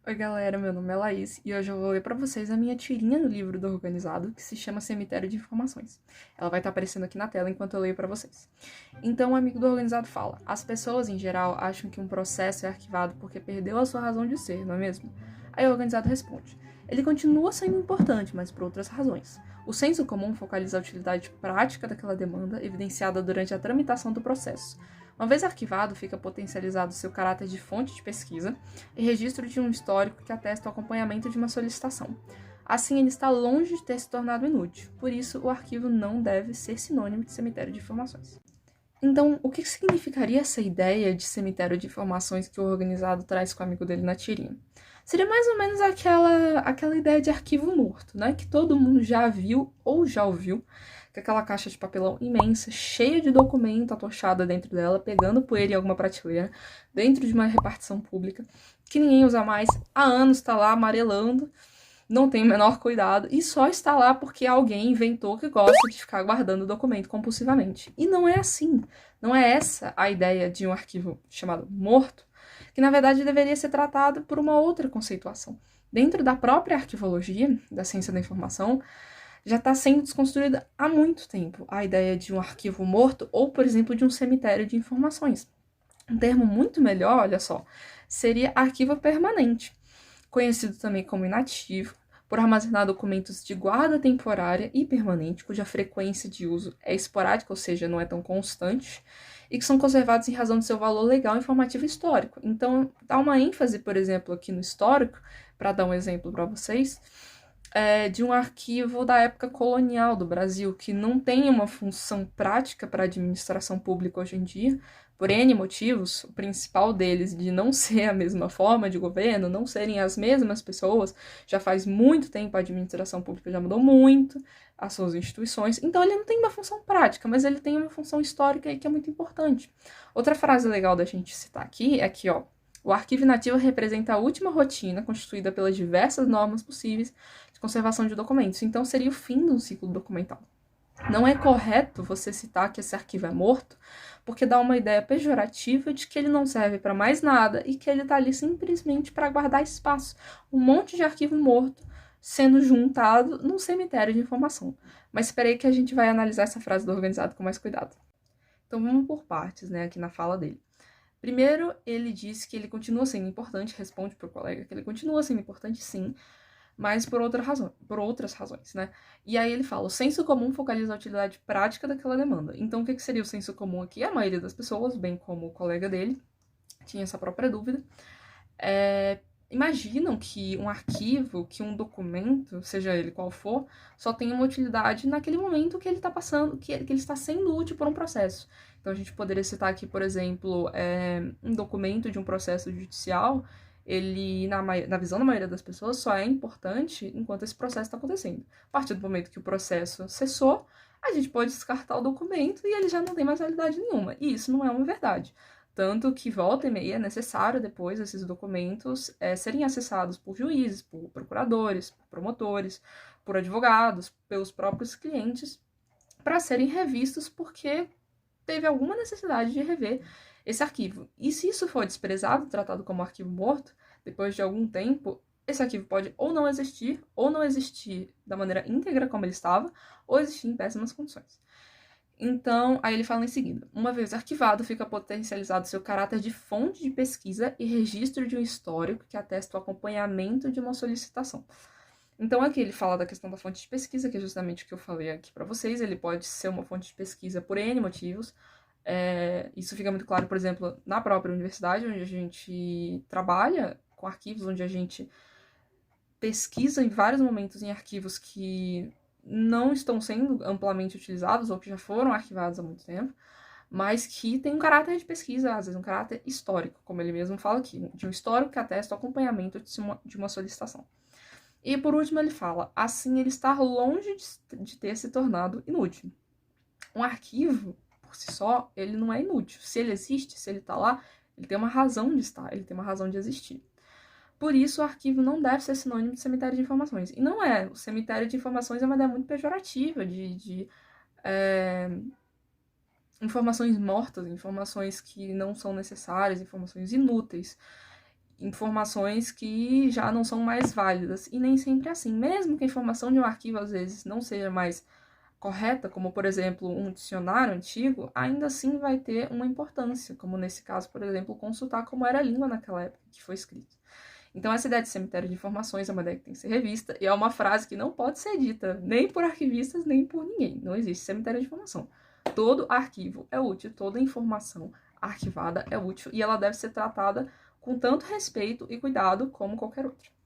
Oi galera, meu nome é Laís e hoje eu vou ler pra vocês a minha tirinha do livro do Organizado, que se chama Cemitério de Informações. Ela vai estar aparecendo aqui na tela enquanto eu leio pra vocês. Então o amigo do Organizado fala: as pessoas em geral acham que um processo é arquivado porque perdeu a sua razão de ser, não é mesmo? Aí o Organizado responde: ele continua sendo importante, mas por outras razões. O senso comum focaliza a utilidade prática daquela demanda, evidenciada durante a tramitação do processo. Uma vez arquivado, fica potencializado seu caráter de fonte de pesquisa e registro de um histórico que atesta o acompanhamento de uma solicitação. Assim, ele está longe de ter se tornado inútil. Por isso, o arquivo não deve ser sinônimo de cemitério de informações. Então, o que significaria essa ideia de cemitério de informações que o Organizado traz com o amigo dele na tirinha? Seria mais ou menos aquela ideia de arquivo morto, né? Que todo mundo já viu ou já ouviu, que é aquela caixa de papelão imensa, cheia de documento atochada dentro dela, pegando poeira em alguma prateleira, dentro de uma repartição pública, que ninguém usa mais, há anos está lá amarelando, não tem o menor cuidado e só está lá porque alguém inventou que gosta de ficar guardando o documento compulsivamente. E não é assim. Não é essa a ideia de um arquivo chamado morto, que na verdade deveria ser tratado por uma outra conceituação. Dentro da própria arquivologia, da ciência da informação, já está sendo desconstruída há muito tempo a ideia de um arquivo morto ou, por exemplo, de um cemitério de informações. Um termo muito melhor, olha só, seria arquivo permanente, conhecido também como inativo, por armazenar documentos de guarda temporária e permanente, cuja frequência de uso é esporádica, ou seja, não é tão constante, e que são conservados em razão do seu valor legal, informativo e histórico. Então, dá uma ênfase, por exemplo, aqui no histórico, para dar um exemplo para vocês, de um arquivo da época colonial do Brasil, que não tem uma função prática para a administração pública hoje em dia, por N motivos, o principal deles de não ser a mesma forma de governo, não serem as mesmas pessoas, já faz muito tempo a administração pública já mudou muito, as suas instituições, então ele não tem uma função prática, mas ele tem uma função histórica que é muito importante. Outra frase legal da gente citar aqui é que, ó, o arquivo inativo representa a última rotina constituída pelas diversas normas possíveis de conservação de documentos, então seria o fim do ciclo documental. Não é correto você citar que esse arquivo é morto, porque dá uma ideia pejorativa de que ele não serve para mais nada e que ele está ali simplesmente para guardar espaço. Um monte de arquivo morto sendo juntado num cemitério de informação. Mas espera aí que a gente vai analisar essa frase do Organizado com mais cuidado. Então vamos por partes, né, aqui na fala dele. Primeiro, ele diz que ele continua sendo importante, responde para o colega que ele continua sendo importante sim, mas por outras razões, né? E aí ele fala, o senso comum focaliza a utilidade prática daquela demanda. Então, o que seria o senso comum aqui? A maioria das pessoas, bem como o colega dele, tinha essa própria dúvida, imaginam que um arquivo, que um documento, seja ele qual for, só tem uma utilidade naquele momento que ele está passando, que ele está sendo útil por um processo. Então, a gente poderia citar aqui, por exemplo, um documento de um processo judicial, ele, na visão da maioria das pessoas, só é importante enquanto esse processo está acontecendo. A partir do momento que o processo cessou, a gente pode descartar o documento e ele já não tem mais validade nenhuma. E isso não é uma verdade. Tanto que volta e meia é necessário depois esses documentos serem acessados por juízes, por procuradores, por promotores, por advogados, pelos próprios clientes, para serem revistos porque teve alguma necessidade de rever esse arquivo. E se isso for desprezado, tratado como arquivo morto, depois de algum tempo, esse arquivo pode ou não existir da maneira íntegra como ele estava, ou existir em péssimas condições. Então, aí ele fala em seguida, uma vez arquivado, fica potencializado seu caráter de fonte de pesquisa e registro de um histórico que atesta o acompanhamento de uma solicitação. Então, aqui ele fala da questão da fonte de pesquisa, que é justamente o que eu falei aqui para vocês. Ele pode ser uma fonte de pesquisa por N motivos. Isso fica muito claro, por exemplo, na própria universidade, onde a gente trabalha com arquivos, onde a gente pesquisa em vários momentos em arquivos que não estão sendo amplamente utilizados ou que já foram arquivados há muito tempo, mas que tem um caráter de pesquisa, às vezes um caráter histórico, como ele mesmo fala aqui, de um histórico que atesta o acompanhamento de uma solicitação. E por último ele fala, assim ele está longe de ter se tornado inútil. Um arquivo, por si só, ele não é inútil. Se ele existe, se ele está lá, ele tem uma razão de estar, ele tem uma razão de existir. Por isso, o arquivo não deve ser sinônimo de cemitério de informações. E não é. O cemitério de informações é uma ideia muito pejorativa de informações mortas, informações que não são necessárias, informações inúteis. informações que já não são mais válidas. E nem sempre é assim. Mesmo que a informação de um arquivo, às vezes, não seja mais correta, como, por exemplo, um dicionário antigo, ainda assim vai ter uma importância, como nesse caso, por exemplo, consultar como era a língua naquela época que foi escrito. Então, essa ideia de cemitério de informações é uma ideia que tem que ser revista, e é uma frase que não pode ser dita nem por arquivistas, nem por ninguém. Não existe cemitério de informação. Todo arquivo é útil, toda informação arquivada é útil, e ela deve ser tratada com tanto respeito e cuidado como qualquer outra.